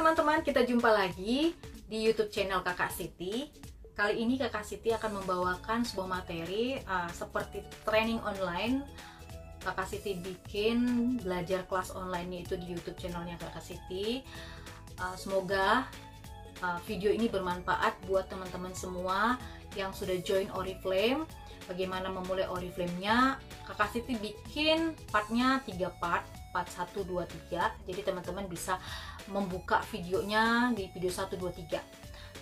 teman-teman, kita jumpa lagi di YouTube channel Kakak Siti. Kali ini Kakak Siti akan membawakan sebuah materi seperti training online. Kakak Siti bikin belajar kelas online itu di YouTube channelnya Kakak Siti. Semoga video ini bermanfaat buat teman-teman semua yang sudah join Oriflame. Bagaimana memulai Oriflame-nya? Kakak Siti bikin partnya 3 part 1, 2, 3. Jadi teman-teman bisa membuka videonya di video 1, 2, 3.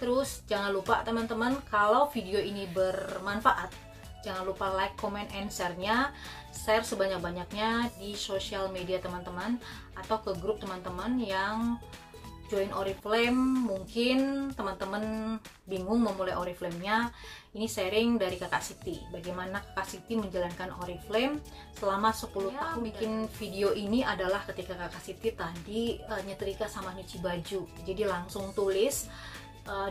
Terus jangan lupa teman-teman, kalau video ini bermanfaat, jangan lupa like, comment, and share-nya. Share sebanyak-banyaknya di sosial media teman-teman atau ke grup teman-teman yang join Oriflame. Mungkin teman-teman bingung memulai Oriflame-nya. Ini sharing dari Kakak Siti, bagaimana Kakak Siti menjalankan Oriflame selama 10 tahun. Bikin video ini adalah ketika Kakak Siti tadi nyetrika sama nyuci baju. Jadi langsung tulis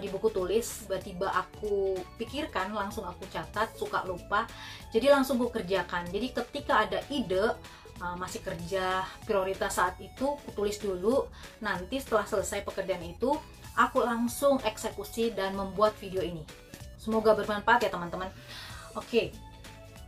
di buku tulis, tiba-tiba aku pikirkan, langsung aku catat, suka lupa, jadi langsung aku kerjakan. Jadi ketika ada ide, masih kerja prioritas saat itu, aku tulis dulu, nanti setelah selesai pekerjaan itu aku langsung eksekusi dan membuat video ini. Semoga bermanfaat ya teman-teman. Oke,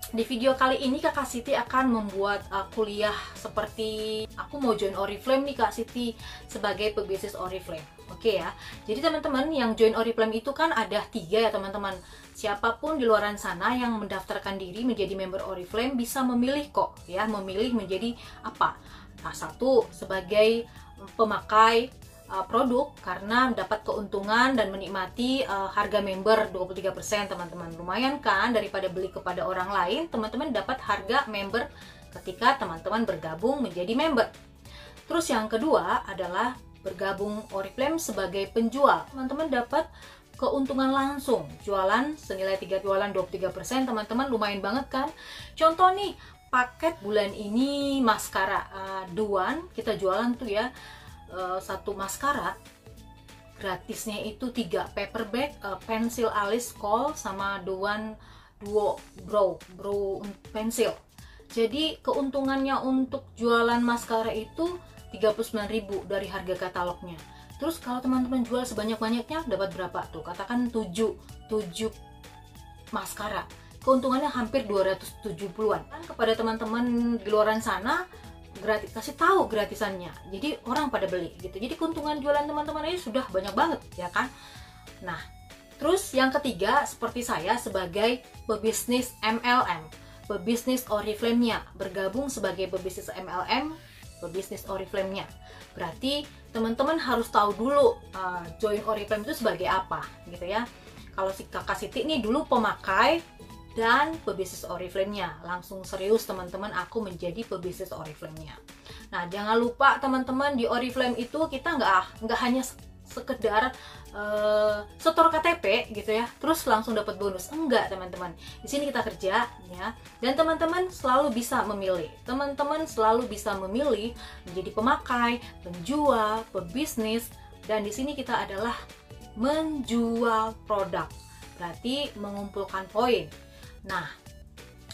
di video kali ini Kakak Siti akan membuat kuliah seperti aku mau join Oriflame nih Kak Siti sebagai pebisnis Oriflame. Oke ya, jadi teman-teman yang join Oriflame itu kan ada 3 ya teman-teman. Siapapun di luaran sana yang mendaftarkan diri menjadi member Oriflame bisa memilih kok ya, memilih menjadi apa. Nah, 1 sebagai pemakai produk karena dapat keuntungan dan menikmati harga member 23% teman-teman. Lumayan kan, daripada beli kepada orang lain, teman-teman dapat harga member ketika teman-teman bergabung menjadi member. Terus yang kedua adalah bergabung Oriflame sebagai penjual. Teman-teman dapat keuntungan langsung, jualan senilai 3 jualan 23%, teman-teman, lumayan banget kan. Contoh nih, paket bulan ini maskara Duan, kita jualan tuh ya, 1 maskara gratisnya itu 3 paper bag, pensil alis kohl sama Duan Duo Brow pensil. Jadi keuntungannya untuk jualan maskara itu 39.000 dari harga katalognya. Terus kalau teman-teman jual sebanyak-banyaknya dapat berapa tuh? Katakan 7 maskara. Keuntungannya hampir 270-an. Kan kepada teman-teman di luaran sana gratis, kasih tahu gratisannya. Jadi orang pada beli gitu. Jadi keuntungan jualan teman-teman ini sudah banyak banget ya kan? Nah, terus yang ketiga seperti saya sebagai pebisnis MLM, pebisnis Oriflame-nya, bergabung sebagai pebisnis MLM, pebisnis Oriflame-nya. Berarti teman-teman harus tahu dulu join Oriflame itu sebagai apa gitu ya. Kalau si Kakak Siti ini dulu pemakai dan pebisnis Oriflame-nya, langsung serius teman-teman, aku menjadi pebisnis Oriflame-nya. Nah, jangan lupa teman-teman, di Oriflame itu kita nggak hanya sekedar setor KTP gitu ya, terus langsung dapat bonus. Enggak teman-teman, di sini kita kerja ya, dan teman-teman selalu bisa memilih. Teman-teman selalu bisa memilih menjadi pemakai, penjual, pebisnis, dan di sini kita adalah menjual produk. Berarti mengumpulkan poin. Nah,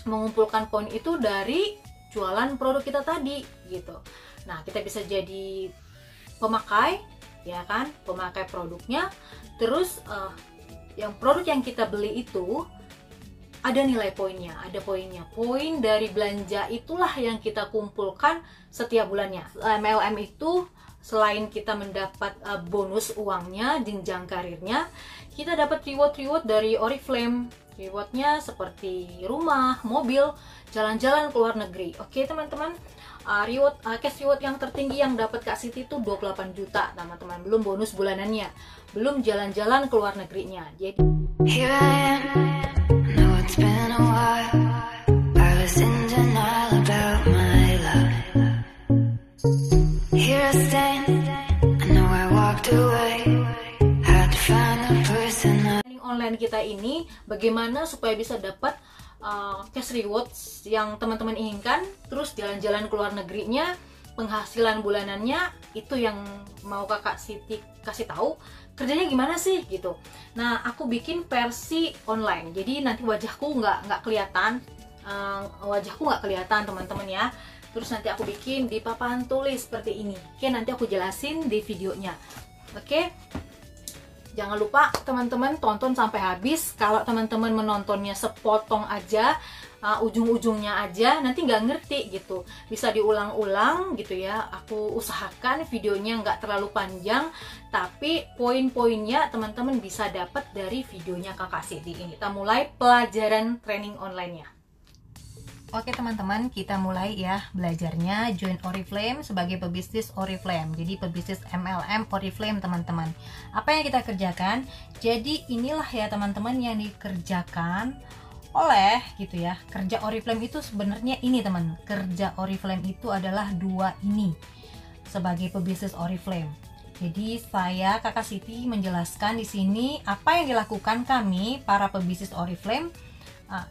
mengumpulkan poin itu dari jualan produk kita tadi gitu. Nah, kita bisa jadi pemakai ya kan, pemakai produknya. Terus yang produk yang kita beli itu ada nilai poinnya, ada poinnya. Poin dari belanja itulah yang kita kumpulkan setiap bulannya. MLM itu selain kita mendapat bonus uangnya, jenjang karirnya, kita dapat reward dari Oriflame. Rewardnya seperti rumah, mobil, jalan-jalan ke luar negeri. Oke teman-teman, cash reward yang tertinggi yang dapat Kak Siti itu 28 juta teman-teman. Belum bonus bulanannya, belum jalan-jalan ke luar negerinya. Jadi online kita ini bagaimana supaya bisa dapat cash rewards yang teman-teman inginkan, terus jalan-jalan ke luar negerinya, penghasilan bulanannya, itu yang mau Kakak Siti kasih tahu kerjanya gimana sih gitu. Nah, aku bikin versi online, jadi nanti wajahku nggak kelihatan, teman-teman ya. Terus nanti aku bikin di papan tulis seperti ini. Oke, nanti aku jelasin di videonya. Oke, jangan lupa teman-teman tonton sampai habis. Kalau teman-teman menontonnya sepotong aja, ujung-ujungnya aja, nanti nggak ngerti gitu. Bisa diulang-ulang gitu ya. Aku usahakan videonya nggak terlalu panjang, tapi poin-poinnya teman-teman bisa dapat dari videonya Kakak Siti ini. Kita mulai pelajaran training online-nya. Oke teman-teman, kita mulai ya belajarnya join Oriflame sebagai pebisnis Oriflame. Jadi pebisnis MLM Oriflame teman-teman. Apa yang kita kerjakan? Jadi inilah ya teman-teman yang dikerjakan oleh gitu ya. Kerja Oriflame itu sebenarnya ini teman. Kerja Oriflame itu adalah dua ini sebagai pebisnis Oriflame. Jadi saya Kakak Siti menjelaskan di sini apa yang dilakukan kami para pebisnis Oriflame.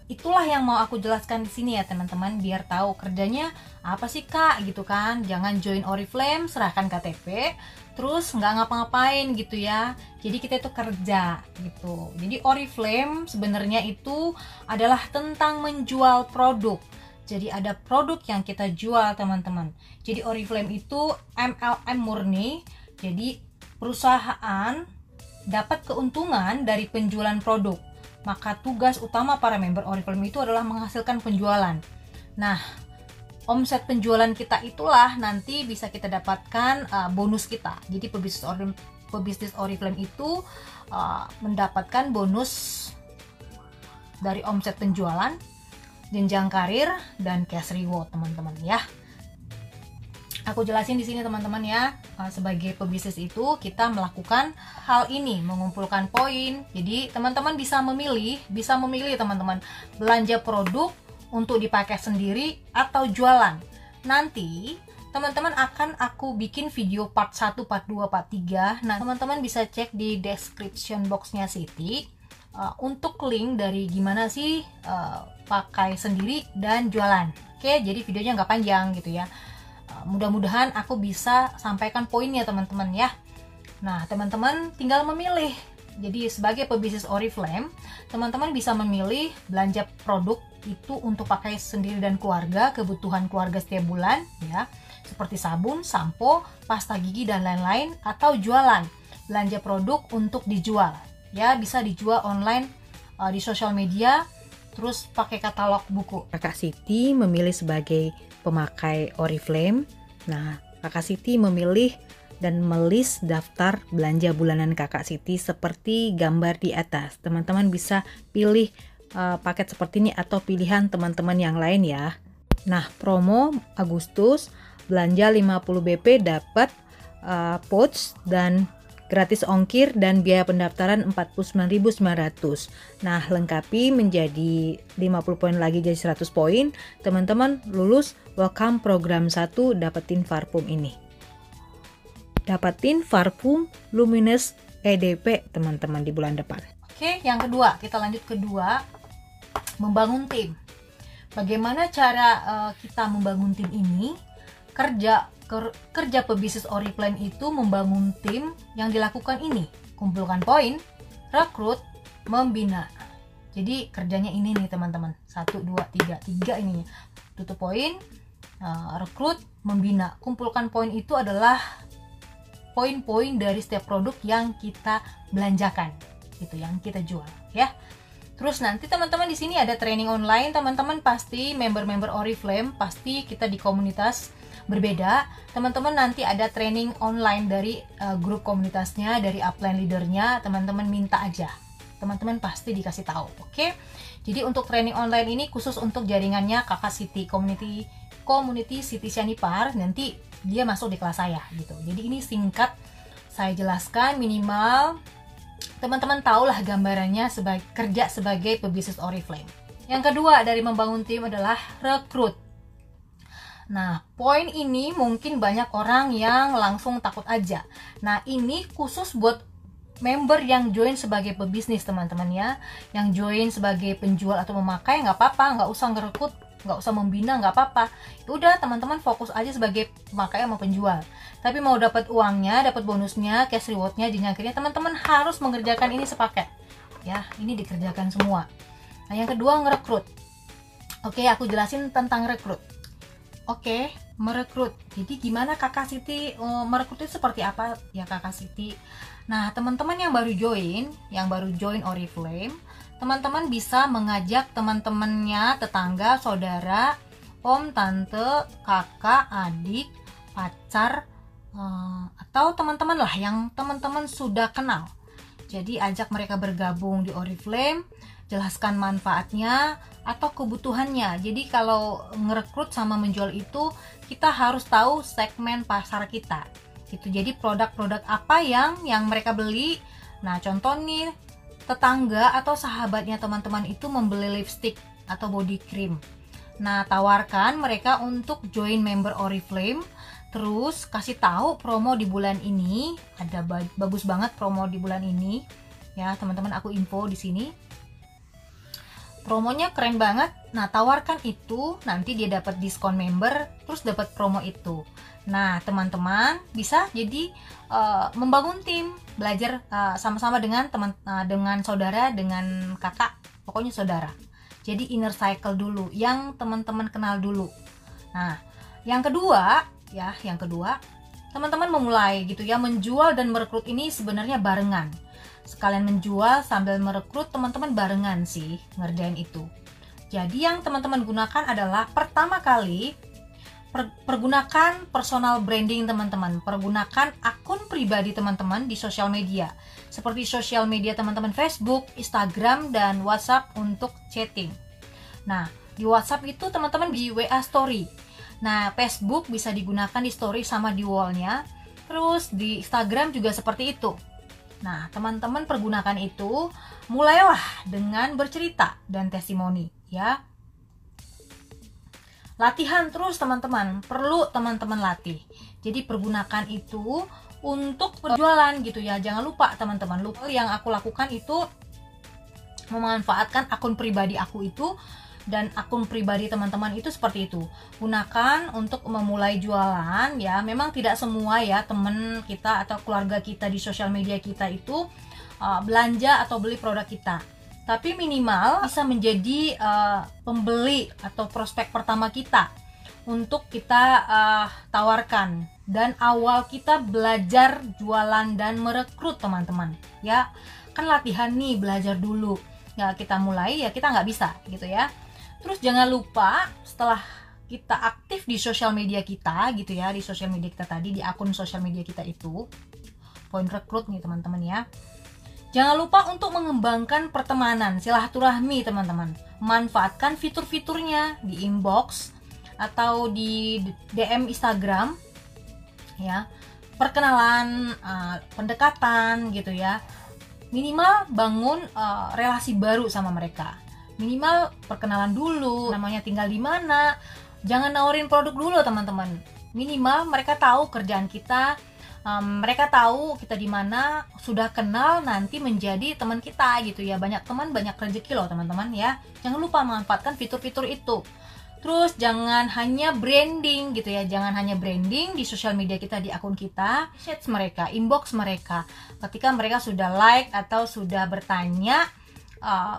Itulah yang mau aku jelaskan di sini ya teman-teman, biar tahu kerjanya apa sih Kak gitu kan. Jangan join Oriflame, serahkan KTP, terus nggak ngapa-ngapain gitu ya. Jadi kita itu kerja gitu. Jadi Oriflame sebenarnya itu adalah tentang menjual produk. Jadi ada produk yang kita jual teman-teman. Jadi Oriflame itu MLM murni. Jadi perusahaan dapat keuntungan dari penjualan produk. Maka tugas utama para member Oriflame itu adalah menghasilkan penjualan. Nah, omset penjualan kita itulah nanti bisa kita dapatkan bonus kita. Jadi pebisnis Oriflame itu mendapatkan bonus dari omset penjualan, jenjang karir, dan cash reward teman-teman ya. Aku jelasin di sini teman-teman ya. Sebagai pebisnis itu kita melakukan hal ini, mengumpulkan poin. Jadi teman-teman bisa memilih teman-teman belanja produk untuk dipakai sendiri atau jualan. Nanti teman-teman akan aku bikin video part 1, part 2, part 3. Nah, teman-teman bisa cek di description boxnya Siti untuk link dari gimana sih pakai sendiri dan jualan. Oke, jadi videonya nggak panjang gitu ya. Mudah-mudahan aku bisa sampaikan poinnya teman-teman ya. Nah, teman-teman tinggal memilih. Jadi sebagai pebisnis Oriflame, teman-teman bisa memilih belanja produk itu untuk pakai sendiri dan keluarga, kebutuhan keluarga setiap bulan ya, seperti sabun, sampo, pasta gigi dan lain-lain, atau jualan. Belanja produk untuk dijual. Ya, bisa dijual online di sosial media, terus pakai katalog buku. Kakak Siti memilih sebagai pemakai Oriflame. Nah, Kakak Siti memilih dan melis daftar belanja bulanan Kakak Siti seperti gambar di atas. Teman-teman bisa pilih paket seperti ini atau pilihan teman-teman yang lain ya. Nah, promo Agustus belanja 50 BP dapat pouch dan gratis ongkir dan biaya pendaftaran 49.900. Nah, lengkapi menjadi 50 poin lagi jadi 100 poin. Teman-teman lulus welcome program 1 dapetin parfum ini. Dapetin parfum Luminous EDP teman-teman di bulan depan. Oke, yang kedua, kita lanjut kedua, membangun tim. Bagaimana cara kita membangun tim ini? Kerja pebisnis Oriflame itu membangun tim yang dilakukan ini, kumpulkan poin, rekrut, membina. Jadi kerjanya ini nih teman-teman, 1, 2, 3 ininya, tutup poin, rekrut, membina. Kumpulkan poin itu adalah poin-poin dari setiap produk yang kita belanjakan, gitu, yang kita jual ya. Terus nanti teman-teman di sini ada training online, teman-teman pasti member-member Oriflame, pasti kita di komunitas berbeda. Teman-teman nanti ada training online dari grup komunitasnya, dari upline leadernya, teman-teman minta aja. Teman-teman pasti dikasih tahu, oke? Jadi untuk training online ini khusus untuk jaringannya Kakak Siti, community Siti Syanipar, nanti dia masuk di kelas saya gitu. Jadi ini singkat saya jelaskan, minimal teman-teman tahulah gambarannya kerja sebagai pebisnis Oriflame. Yang kedua dari membangun tim adalah rekrut. Nah, poin ini mungkin banyak orang yang langsung takut aja. Nah, ini khusus buat member yang join sebagai pebisnis teman-teman ya. Yang join sebagai penjual atau memakai nggak apa-apa, nggak usah ngerekrut, nggak usah membina, nggak apa-apa. Udah teman-teman fokus aja sebagai pemakai sama penjual. Tapi mau dapat uangnya, dapat bonusnya, cash rewardnya, jenjang karirnya, teman-teman harus mengerjakan ini sepaket. Ya, ini dikerjakan semua. Nah, yang kedua ngerekrut. Oke, aku jelasin tentang rekrut. Oke, merekrut. Jadi gimana Kakak Siti merekrut itu seperti apa ya Kakak Siti? Nah, teman-teman yang baru join Oriflame, teman-teman bisa mengajak teman-temannya, tetangga, saudara, om, tante, kakak, adik, pacar, atau teman-teman lah yang teman-teman sudah kenal. Jadi ajak mereka bergabung di Oriflame, jelaskan manfaatnya atau kebutuhannya. Jadi kalau ngerekrut sama menjual itu, kita harus tahu segmen pasar kita gitu. Jadi produk-produk apa yang mereka beli. Nah, contoh nih, tetangga atau sahabatnya teman-teman itu membeli lipstick atau body cream. Nah, tawarkan mereka untuk join member Oriflame, terus kasih tahu promo di bulan ini, ada bagus banget promo di bulan ini ya teman-teman, aku info di sini. Promonya keren banget. Nah, tawarkan itu, nanti dia dapat diskon member, terus dapat promo itu. Nah, teman-teman bisa jadi membangun tim, belajar sama-sama dengan dengan saudara, dengan kakak, pokoknya saudara. Jadi inner cycle dulu, yang teman-teman kenal dulu. Nah, yang kedua, teman-teman memulai gitu ya, menjual dan merekrut ini sebenarnya barengan. Sekalian menjual sambil merekrut, teman-teman barengan sih ngerjain itu. Jadi yang teman-teman gunakan adalah pertama kali pergunakan personal branding teman-teman, pergunakan akun pribadi teman-teman di sosial media seperti sosial media teman-teman Facebook, Instagram, dan WhatsApp untuk chatting. Nah, di WhatsApp itu teman-teman di WA Story. Nah, Facebook bisa digunakan di story sama di wallnya. Terus di Instagram juga seperti itu. Nah, teman-teman pergunakan itu, mulailah dengan bercerita dan testimoni ya. Latihan terus teman-teman, perlu teman-teman latih. Jadi pergunakan itu untuk berjualan gitu ya. Jangan lupa teman-teman, yang aku lakukan itu memanfaatkan akun pribadi aku itu dan akun pribadi teman-teman itu seperti itu. Gunakan untuk memulai jualan ya. Memang tidak semua ya teman kita atau keluarga kita di sosial media kita itu belanja atau beli produk kita. Tapi minimal bisa menjadi pembeli atau prospek pertama kita untuk kita tawarkan. Dan awal kita belajar jualan dan merekrut teman-teman ya. Kan latihan nih, belajar dulu ya, kita mulai ya, kita nggak bisa gitu ya. Terus jangan lupa setelah kita aktif di sosial media kita gitu ya, di sosial media kita tadi, di akun sosial media kita itu, poin rekrut nih teman-teman ya. Jangan lupa untuk mengembangkan pertemanan, silaturahmi teman-teman. Manfaatkan fitur-fiturnya di inbox atau di DM Instagram ya. Perkenalan, pendekatan gitu ya. Minimal bangun relasi baru sama mereka. Minimal perkenalan dulu, namanya tinggal di mana. Jangan nawarin produk dulu teman-teman. Minimal mereka tahu kerjaan kita, mereka tahu kita di mana, sudah kenal, nanti menjadi teman kita gitu ya. Banyak teman banyak rezeki loh teman-teman ya. Jangan lupa manfaatkan fitur-fitur itu. Terus jangan hanya branding gitu ya, jangan hanya branding di sosial media kita, di akun kita, chat mereka, inbox mereka. Ketika mereka sudah like atau sudah bertanya,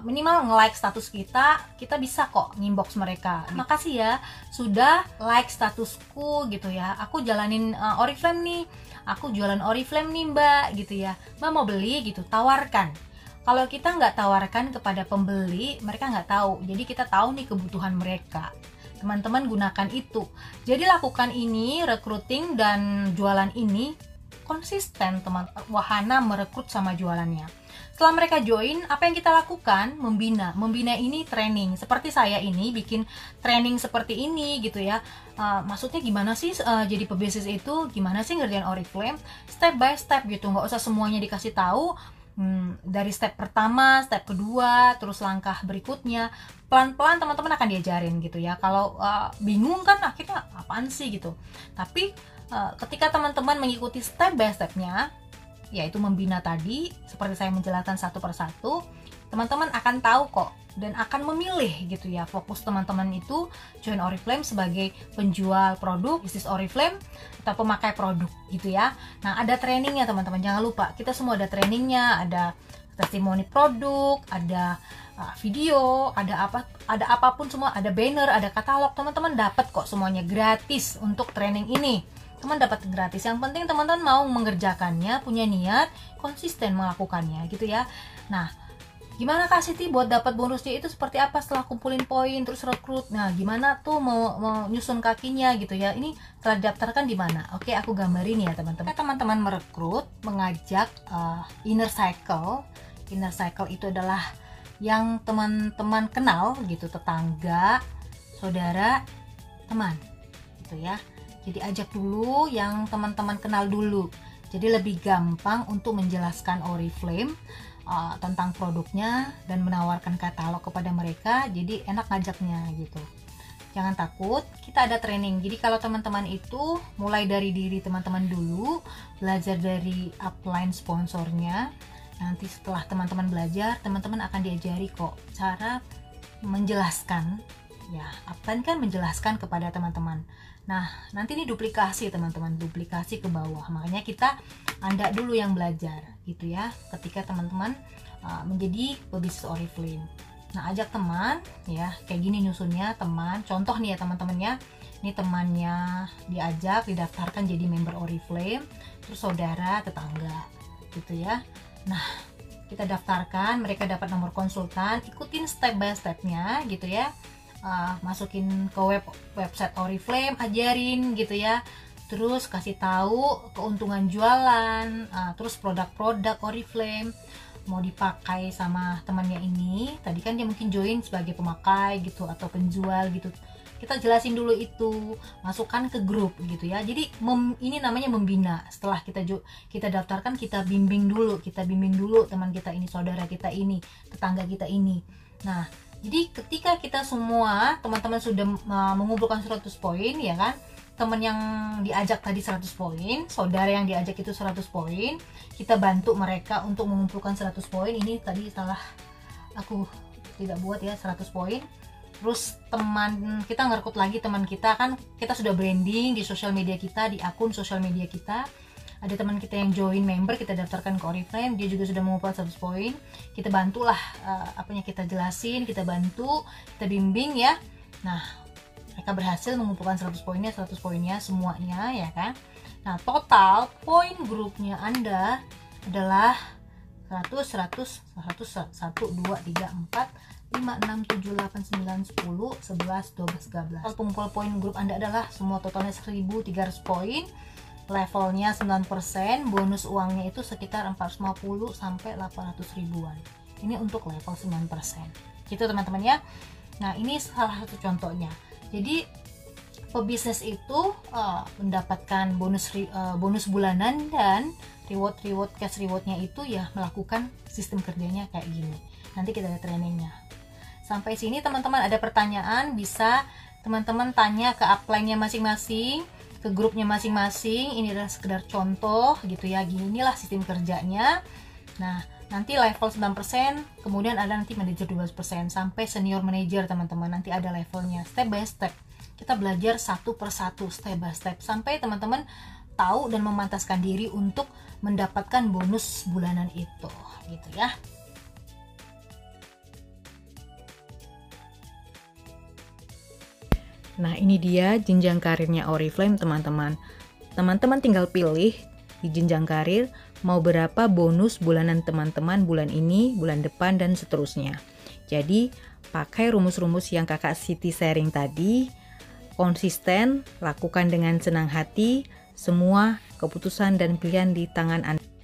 minimal nge-like status kita bisa kok nginbox mereka. Makasih ya sudah like statusku gitu ya. Aku jalanin Oriflame nih, aku jualan Oriflame nih mbak gitu ya. Mbak mau beli gitu, tawarkan. Kalau kita nggak tawarkan kepada pembeli, mereka nggak tahu. Jadi kita tahu nih kebutuhan mereka. Teman-teman gunakan itu. Jadi lakukan ini, recruiting dan jualan ini konsisten teman. Wahana merekrut sama jualannya. Setelah mereka join, apa yang kita lakukan? Membina ini training. Seperti saya ini bikin training seperti ini gitu ya. Maksudnya gimana sih jadi pebisnis itu? Gimana sih ngerjain Oriflame? Step by step gitu. Nggak usah semuanya dikasih tahu. Dari step pertama, step kedua, terus langkah berikutnya. Pelan-pelan teman-teman akan diajarin gitu ya. Kalau bingung kan akhirnya apaan sih gitu. Tapi ketika teman-teman mengikuti step by stepnya, yaitu membina tadi, seperti saya menjelaskan satu persatu, teman-teman akan tahu kok dan akan memilih gitu ya. Fokus teman-teman itu join Oriflame sebagai penjual produk, bisnis Oriflame atau pemakai produk gitu ya. Nah, ada trainingnya teman-teman, jangan lupa kita semua ada trainingnya, ada testimoni produk, ada video, ada apapun semua, ada banner, ada katalog, teman-teman dapat kok semuanya gratis untuk training ini. Teman dapat gratis. Yang penting teman-teman mau mengerjakannya, punya niat, konsisten melakukannya gitu ya. Nah, gimana Kak Siti buat dapat bonusnya itu seperti apa setelah kumpulin poin terus rekrut? Nah, gimana tuh mau nyusun kakinya gitu ya. Ini telah didaftarkan di mana? Oke, aku gambarin ya teman-teman. Teman-teman merekrut, mengajak inner cycle. Inner cycle itu adalah yang teman-teman kenal gitu, tetangga, saudara, teman gitu ya. Jadi ajak dulu yang teman-teman kenal dulu. Jadi lebih gampang untuk menjelaskan Oriflame tentang produknya dan menawarkan katalog kepada mereka. Jadi enak ngajaknya gitu. Jangan takut, kita ada training. Jadi kalau teman-teman itu mulai dari diri teman-teman dulu, belajar dari upline sponsornya. Nanti setelah teman-teman belajar, teman-teman akan diajari kok cara menjelaskan ya. Upline kan menjelaskan kepada teman-teman. Nah, nanti ini duplikasi teman-teman, duplikasi ke bawah. Makanya kita Anda dulu yang belajar gitu ya, ketika teman-teman menjadi pebisnis Oriflame. Nah, ajak teman ya, kayak gini nyusunnya teman. Contoh nih ya teman-temannya, ini temannya diajak, didaftarkan jadi member Oriflame, terus saudara, tetangga gitu ya. Nah, kita daftarkan, mereka dapat nomor konsultan, ikutin step by stepnya gitu ya. Masukin ke website Oriflame, ajarin gitu ya, terus kasih tahu keuntungan jualan, terus produk-produk Oriflame mau dipakai sama temannya ini. Tadi kan dia mungkin join sebagai pemakai gitu atau penjual gitu, kita jelasin dulu itu, masukkan ke grup gitu ya. Jadi ini namanya membina. Setelah kita daftarkan, kita bimbing dulu teman kita ini, saudara kita ini, tetangga kita ini. Nah, jadi ketika kita semua teman-teman sudah mengumpulkan 100 poin ya kan, teman yang diajak tadi 100 poin, saudara yang diajak itu 100 poin, kita bantu mereka untuk mengumpulkan 100 poin. Ini tadi salah, aku tidak buat ya 100 poin. Terus teman kita ngerekrut lagi, teman kita kan, kita sudah branding di sosial media kita, di akun sosial media kita. Ada teman kita yang join member, kita daftarkan ke Oriflame, dia juga sudah mengumpulkan 100 poin. Kita bantulah apanya, kita jelasin, kita bantu, kita bimbing ya. Nah, mereka berhasil mengumpulkan 100 poinnya semuanya ya kan. Nah, total poin grupnya Anda adalah 100, 1, 2, 3, 4, 5, 6, 7, 8, 9, 10, 11, 12, 13. Total pengumpul poin grup Anda adalah semua totalnya 1300 poin. Levelnya 9%, bonus uangnya itu sekitar 450 sampai 800 ribuan. Ini untuk level 9%. Gitu teman-teman ya. Nah, ini salah satu contohnya. Jadi pebisnis itu mendapatkan bonus bulanan dan reward cash rewardnya itu ya melakukan sistem kerjanya kayak gini. Nanti kita ada trainingnya. Sampai sini teman-teman ada pertanyaan, bisa teman-teman tanya ke upline-nya masing-masing, ke grupnya masing-masing. Ini adalah sekedar contoh gitu ya, ginilah sistem kerjanya. Nah, nanti level 9%, kemudian ada nanti manajer 12%, sampai senior manager teman-teman. Nanti ada levelnya, step by step. Kita belajar satu persatu, step by step, sampai teman-teman tahu dan memantaskan diri untuk mendapatkan bonus bulanan itu gitu ya. Nah, ini dia jenjang karirnya Oriflame teman-teman. Teman-teman tinggal pilih di jenjang karir mau berapa bonus bulanan teman-teman bulan ini, bulan depan, dan seterusnya. Jadi pakai rumus-rumus yang Kakak Siti sharing tadi, konsisten, lakukan dengan senang hati, semua keputusan dan pilihan di tangan Anda.